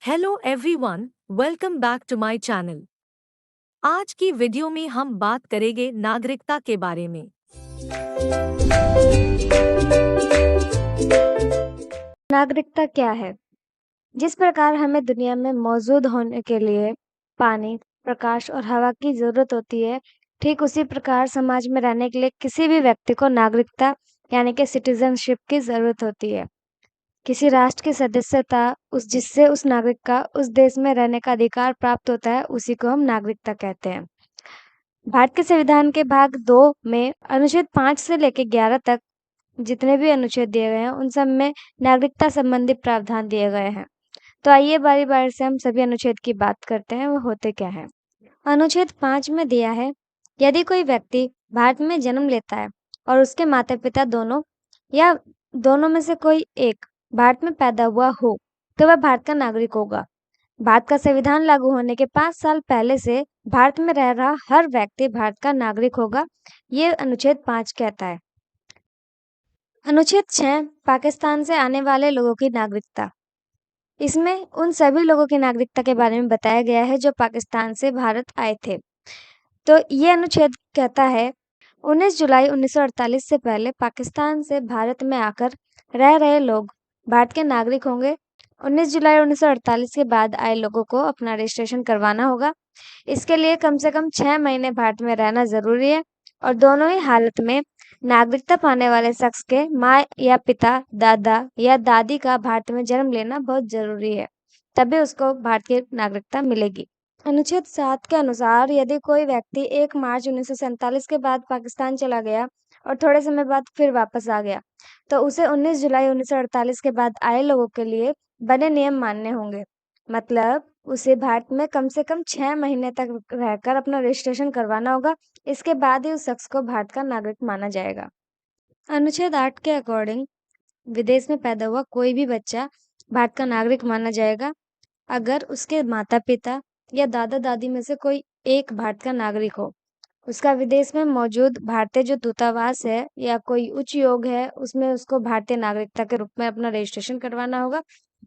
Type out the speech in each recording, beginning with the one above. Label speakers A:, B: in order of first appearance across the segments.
A: Hello everyone, welcome back to my channel. आज की video में हम बात करेंगे नागरिकता के बारे में।
B: नागरिकता क्या है? जिस प्रकार हमें दुनिया में मौजूद होने के लिए पानी, प्रकाश और हवा की जरूरत होती है, ठीक उसी प्रकार समाज में रहने के लिए किसी भी व्यक्ति को नागरिकता यानी कि सिटीजनशिप की जरूरत होती है। किसी राष्ट्र की सदस्यता उस जिससे उस नागरिक का उस देश में रहने का अधिकार प्राप्त होता है, उसी को हम नागरिकता कहते हैं। भारत के संविधान के भाग 2 में अनुच्छेद 5 से लेकर 11 तक जितने भी अनुच्छेद दिए गए हैं, उन सब में नागरिकता संबंधी प्रावधान दिए गए हैं। तो आइए बारी-बारी से हम सभी अनुच्छेद की बात करते हैं, वो होते क्या हैं। अनुच्छेद 5 में दिया है, यदि कोई व्यक्ति भारत में जन्म लेता है और उसके माता-पिता दोनों या दोनों में से कोई एक भारत में पैदा हुआ हो, तो वह भारत का नागरिक होगा। भारत का संविधान लागू होने के 5 साल पहले से भारत में रह रहा हर व्यक्ति भारत का नागरिक होगा, ये अनुच्छेद 5 कहता है। अनुच्छेद 6 पाकिस्तान से आने वाले लोगों की नागरिकता। इसमें उन सभी लोगों की नागरिकता के बारे में बताया गया है जो पाकिस्तान से भारत आए थे। तो ये अनुच्छेद कहता है 19 जुलाई 1948 से पहले पाकिस्तान से भारत में आकर रह रहे लोग भारत के नागरिक होंगे। 19 जुलाई 1948 के बाद आए लोगों को अपना रजिस्ट्रेशन करवाना होगा। इसके लिए कम से कम 6 महीने भारत में रहना ज़रूरी है और दोनों ही हालत में नागरिकता पाने वाले शख्स के माँ या पिता, दादा या दादी का भारत में जन्म लेना बहुत ज़रूरी है, तभी उसको भारत की नागरिकता मिलेगी। अनुच्छेद 7 के अनुसार यदि कोई व्यक्ति 1 मार्च 1947 के बाद पाकिस्तान चला गया और थोड़े समय बाद फिर वापस आ गया, तो उसे 19 जुलाई 1948 के बाद आए लोगों के लिए बने नियम मानने होंगे। मतलब उसे भारत में कम से कम 6 महीने तक रहकर अपना रजिस्ट्रेशन करवाना होगा। इसके बाद ही उस शख्स को भारत का नागरिक माना जाएगा। अनुच्छेद 8 के अकॉर्डिंग विदेश में पैदा हुआ कोई भी बच्चा भारत का नागरिक माना जाएगा अगर उसके माता-पिता या दादा-दादी में से कोई एक भारत का नागरिक हो। उसका विदेश में मौजूद भारतीय जो दूतावास है या कोई उच्च योग है, उसमें उसको भारतीय नागरिकता के रूप में अपना रजिस्ट्रेशन करवाना होगा,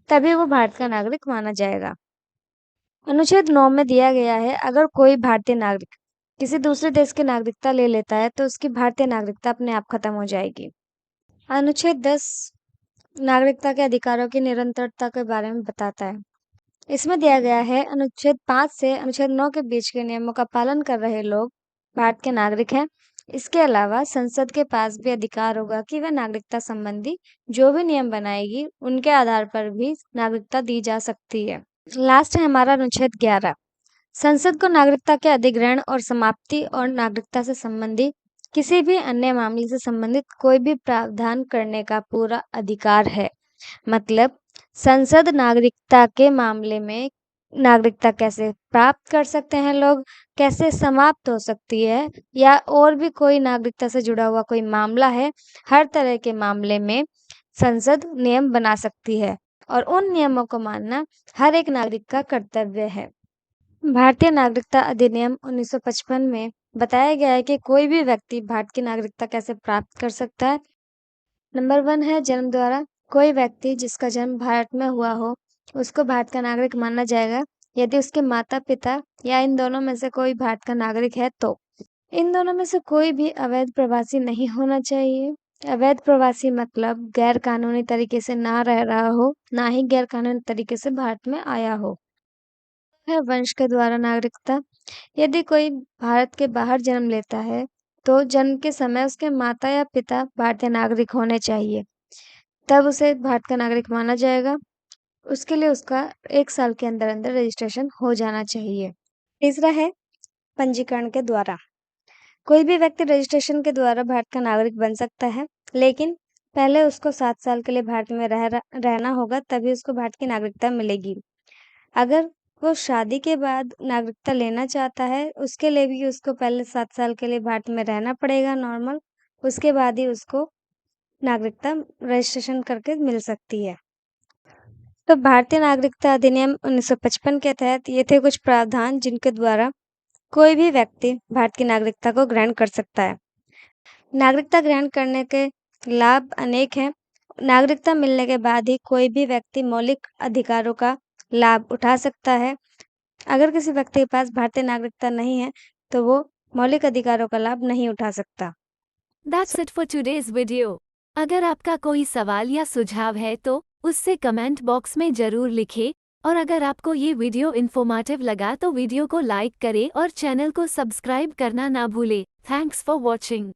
B: तभी वो भारत का नागरिक माना जाएगा। अनुच्छेद 9 में दिया गया है, अगर कोई भारतीय नागरिक किसी दूसरे देश की नागरिकता ले लेता है, तो उसकी भारतीय नागरिकता अपने आप खत्म हो जाएगी। अनुच्छेद 10 नागरिकता के अधिकारों की निरंतरता के बारे में बताता है। इसमें दिया गया है अनुच्छेद 5 से अनुच्छेद 9 के बीच के नियमों का पालन कर रहे लोग भारत के नागरिक हैं। इसके अलावा संसद के पास भी अधिकार होगा कि वह नागरिकता संबंधी जो भी नियम बनाएगी, उनके आधार पर भी नागरिकता दी जा सकती है। लास्ट है हमारा अनुच्छेद 11। संसद को नागरिकता के अधिग्रहण और समाप्ति और नागरिकता से संबंधी किसी भी अन्य मामले से संबंधित कोई भी प्रावधान करने का पूरा अधिकार है। मतलब संसद नागरिकता के मामले में नागरिकता कैसे प्राप्त कर सकते हैं लोग, कैसे समाप्त हो सकती है या और भी कोई नागरिकता से जुड़ा हुआ कोई मामला है, हर तरह के मामले में संसद नियम बना सकती है और उन नियमों को मानना हर एक नागरिक का कर्तव्य है। भारतीय नागरिकता अधिनियम 1955 में बताया गया है कि कोई भी व्यक्ति भारत की नागरिकता कैसे प्राप्त कर सकता है। नंबर 1 है जन्म द्वारा। कोई व्यक्ति जिसका जन्म भारत में हुआ हो, उसको भारत का नागरिक माना जाएगा यदि उसके माता-पिता या इन दोनों में से कोई भारत का नागरिक है तो। इन दोनों में से कोई भी अवैध प्रवासी नहीं होना चाहिए। अवैध प्रवासी मतलब गैर कानूनी तरीके से ना रह रहा हो, ना ही गैर कानूनी तरीके से भारत में आया हो। है वंश के द्वारा नागरिकता। यदि कोई भारत के बाहर जन्म लेता है, तो जन्म के समय उसके माता या पिता भारतीय नागरिक होने चाहिए। तब उसे भारत का नागरिक माना जाएगा। उसके लिए उसका 1 साल के अंदर-अंदर रजिस्ट्रेशन हो जाना चाहिए। तीसरा है पंजीकरण के द्वारा। कोई भी व्यक्ति रजिस्ट्रेशन के द्वारा भारत का नागरिक बन सकता है, लेकिन पहले उसको 7 साल के लिए भारत में रहना होगा, तभी उसको भारत की नागरिकता मिलेगी। अगर वो शादी के बाद नागरिकता लेना चाहता है, उसके लिए भी उसको पहले 7 साल के लिए भारत में रहना पड़ेगा नॉर्मल, उसके बाद ही उसको नागरिकता रजिस्ट्रेशन करके मिल सकती है। तो भारतीय नागरिकता अधिनियम 1955 के तहत ये थे कुछ प्रावधान जिनके द्वारा कोई भी व्यक्ति भारत की नागरिकता को ग्रहण कर सकता है। नागरिकता ग्रहण करने के लाभ अनेक हैं। नागरिकता मिलने के बाद ही कोई भी व्यक्ति मौलिक अधिकारों का लाभ उठा सकता है। अगर किसी व्यक्ति के पास भारतीय नागरिकता नहीं है, तो वो मौलिक अधिकारों का लाभ नहीं उठा सकता।
A: That's it for today's video. अगर आपका कोई सवाल या सुझाव है तो उससे कमेंट बॉक्स में जरूर लिखें और अगर आपको ये वीडियो इन्फॉर्मेटिव लगा तो वीडियो को लाइक करें और चैनल को सब्सक्राइब करना ना भूलें। Thanks for watching.